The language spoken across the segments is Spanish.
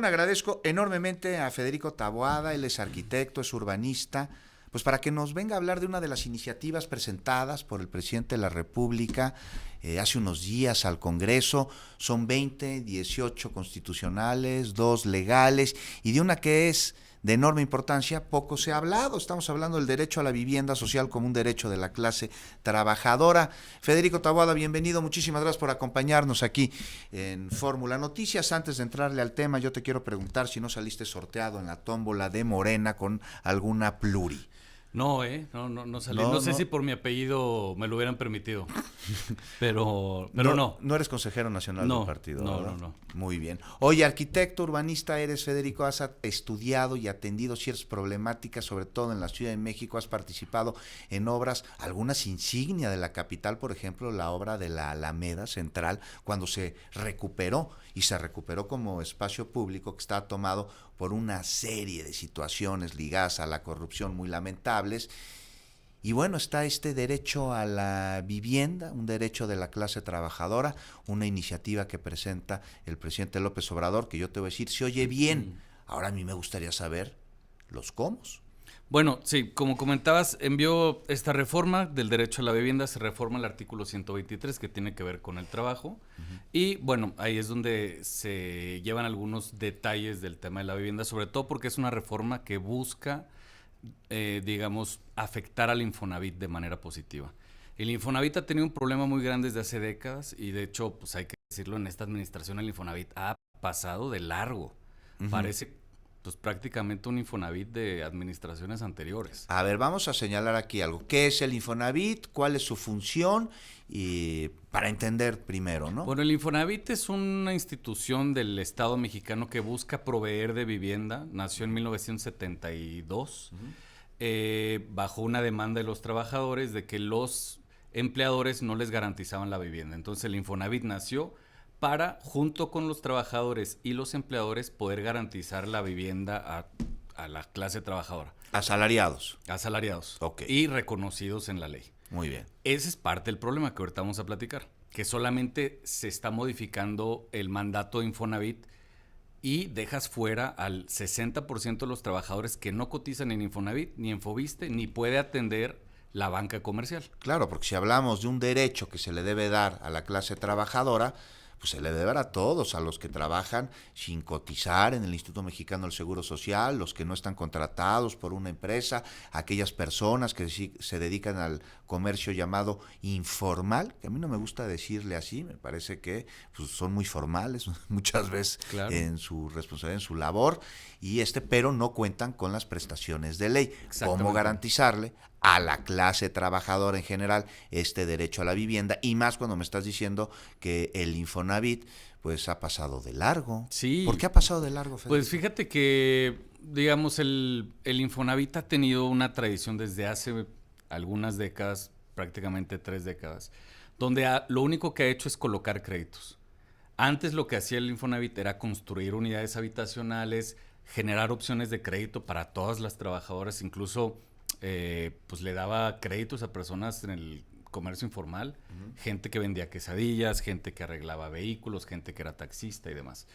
Agradezco enormemente a Federico Taboada, él es arquitecto, es urbanista, pues para que nos venga a hablar de una de las iniciativas presentadas por el presidente de la República hace unos días al Congreso. Son 20, 18 constitucionales, 2 legales y de una que es de enorme importancia, poco se ha hablado. Estamos hablando del derecho a la vivienda social como un derecho de la clase trabajadora. Federico Taboada, bienvenido, muchísimas gracias por acompañarnos aquí en Fórmula Noticias. Antes de entrarle al tema, yo te quiero preguntar si no saliste sorteado en la tómbola de Morena con alguna pluri. No, no salí. No sé si por mi apellido me lo hubieran permitido, pero no. No eres consejero nacional del partido, ¿verdad? No. Muy bien. Oye, arquitecto, urbanista eres, Federico, has estudiado y atendido ciertas problemáticas, sobre todo en la Ciudad de México, has participado en obras, algunas insignia de la capital, por ejemplo, la obra de la Alameda Central, cuando se recuperó como espacio público que está tomado por una serie de situaciones ligadas a la corrupción muy lamentables. Y bueno, está este derecho a la vivienda, un derecho de la clase trabajadora, una iniciativa que presenta el presidente López Obrador, que yo te voy a decir, se oye bien. Ahora a mí me gustaría saber los cómo. Bueno, sí, como comentabas, envió esta reforma del derecho a la vivienda, se reforma el artículo 123 que tiene que ver con el trabajo. Y bueno, ahí es donde se llevan algunos detalles del tema de la vivienda, sobre todo porque es una reforma que busca, digamos, afectar al Infonavit de manera positiva. El Infonavit ha tenido un problema muy grande desde hace décadas y de hecho, pues hay que decirlo, en esta administración el Infonavit ha pasado de largo. Parece pues prácticamente un Infonavit de administraciones anteriores. A ver, vamos a señalar aquí algo. ¿Qué es el Infonavit? ¿Cuál es su función? Y para entender primero, ¿no? Bueno, el Infonavit es una institución del Estado mexicano que busca proveer de vivienda. Nació en 1972, bajo una demanda de los trabajadores de que los empleadores no les garantizaban la vivienda. Entonces el Infonavit nació para, junto con los trabajadores y los empleadores, poder garantizar la vivienda a la clase trabajadora. Asalariados. Asalariados. Ok. Y reconocidos en la ley. Muy bien. Ese es parte del problema que ahorita vamos a platicar, que solamente se está modificando el mandato de Infonavit y dejas fuera al 60% de los trabajadores que no cotizan en Infonavit, ni en Foviste, ni puede atender la banca comercial. Claro, porque si hablamos de un derecho que se le debe dar a la clase trabajadora, pues se le debe dar a todos, a los que trabajan sin cotizar en el Instituto Mexicano del Seguro Social, los que no están contratados por una empresa, aquellas personas que se dedican al comercio llamado informal, que a mí no me gusta decirle así, me parece que pues, son muy formales muchas veces en su responsabilidad, en su labor, pero no cuentan con las prestaciones de ley. ¿Cómo garantizarle a la clase trabajadora en general este derecho a la vivienda? Y más cuando me estás diciendo que el Infonavit pues ha pasado de largo. Sí. ¿Por qué ha pasado de largo, Federico? Pues fíjate que, digamos, el Infonavit ha tenido una tradición desde hace algunas décadas, prácticamente 3 décadas, donde lo único que ha hecho es colocar créditos. Antes lo que hacía el Infonavit era construir unidades habitacionales, generar opciones de crédito para todas las trabajadoras, incluso pues le daba créditos a personas en el comercio informal, gente que vendía quesadillas, gente que arreglaba vehículos, gente que era taxista y demás.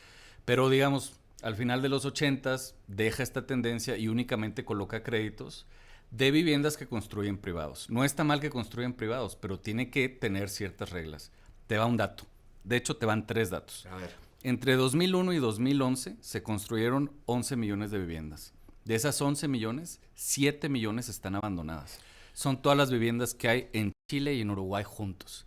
Pero digamos, al final de los 80s deja esta tendencia y únicamente coloca créditos de viviendas que construyen privados. No está mal que construyan privados, pero tiene que tener ciertas reglas. Te va un dato. De hecho, te van 3 datos. A ver. Entre 2001 y 2011 se construyeron 11 millones de viviendas. De esas 11 millones, 7 millones están abandonadas. Son todas las viviendas que hay en Chile y en Uruguay juntos.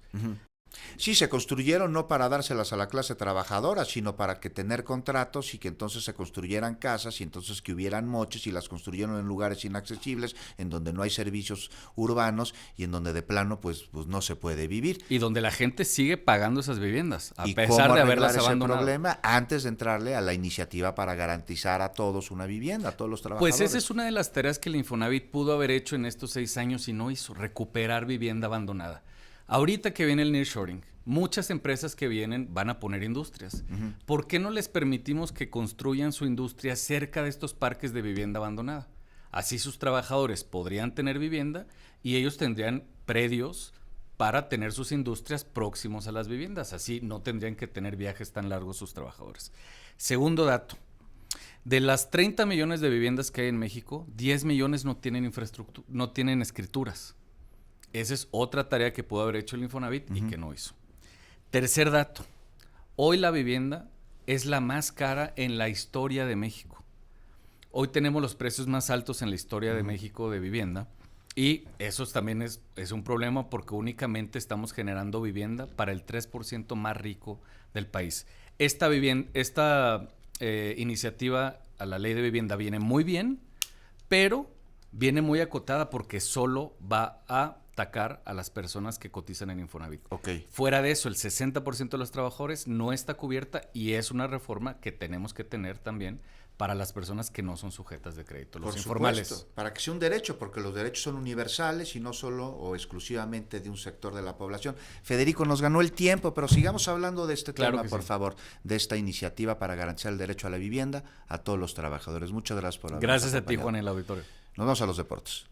Sí, se construyeron no para dárselas a la clase trabajadora, sino para que tener contratos y que entonces se construyeran casas y entonces que hubieran moches y las construyeron en lugares inaccesibles, en donde no hay servicios urbanos y en donde de plano pues no se puede vivir. Y donde la gente sigue pagando esas viviendas, a ¿Y pesar cómo de haberlas arreglar ese abandonado? problema antes de entrarle a la iniciativa para garantizar a todos una vivienda, a todos los trabajadores? Pues esa es una de las tareas que el Infonavit pudo haber hecho en estos 6 años y no hizo, recuperar vivienda abandonada. Ahorita que viene el nearshoring, muchas empresas que vienen van a poner industrias. ¿Por qué no les permitimos que construyan su industria cerca de estos parques de vivienda abandonada? Así sus trabajadores podrían tener vivienda y ellos tendrían predios para tener sus industrias próximos a las viviendas. Así no tendrían que tener viajes tan largos sus trabajadores. Segundo dato, De las 30 millones de viviendas que hay en México, 10 millones no tienen infraestructura, no tienen escrituras. Esa es otra tarea que pudo haber hecho el Infonavit y que no hizo. Tercer dato. Hoy la vivienda es la más cara en la historia de México. Hoy tenemos los precios más altos en la historia de México de vivienda y eso también es un problema porque únicamente estamos generando vivienda para el 3% más rico del país. Esta iniciativa a la ley de vivienda viene muy bien, pero viene muy acotada porque solo va a atacar a las personas que cotizan en Infonavit. Okay. Fuera de eso, el 60% de los trabajadores no está cubierta y es una reforma que tenemos que tener también para las personas que no son sujetas de crédito, los informales. Supuesto, para que sea un derecho, porque los derechos son universales y no solo o exclusivamente de un sector de la población. Federico, nos ganó el tiempo, pero sigamos hablando de este tema, por favor, de esta iniciativa para garantizar el derecho a la vivienda a todos los trabajadores. Muchas gracias por habernos Gracias acompañado. a ti, Juan, en el auditorio. Nos vamos a los deportes.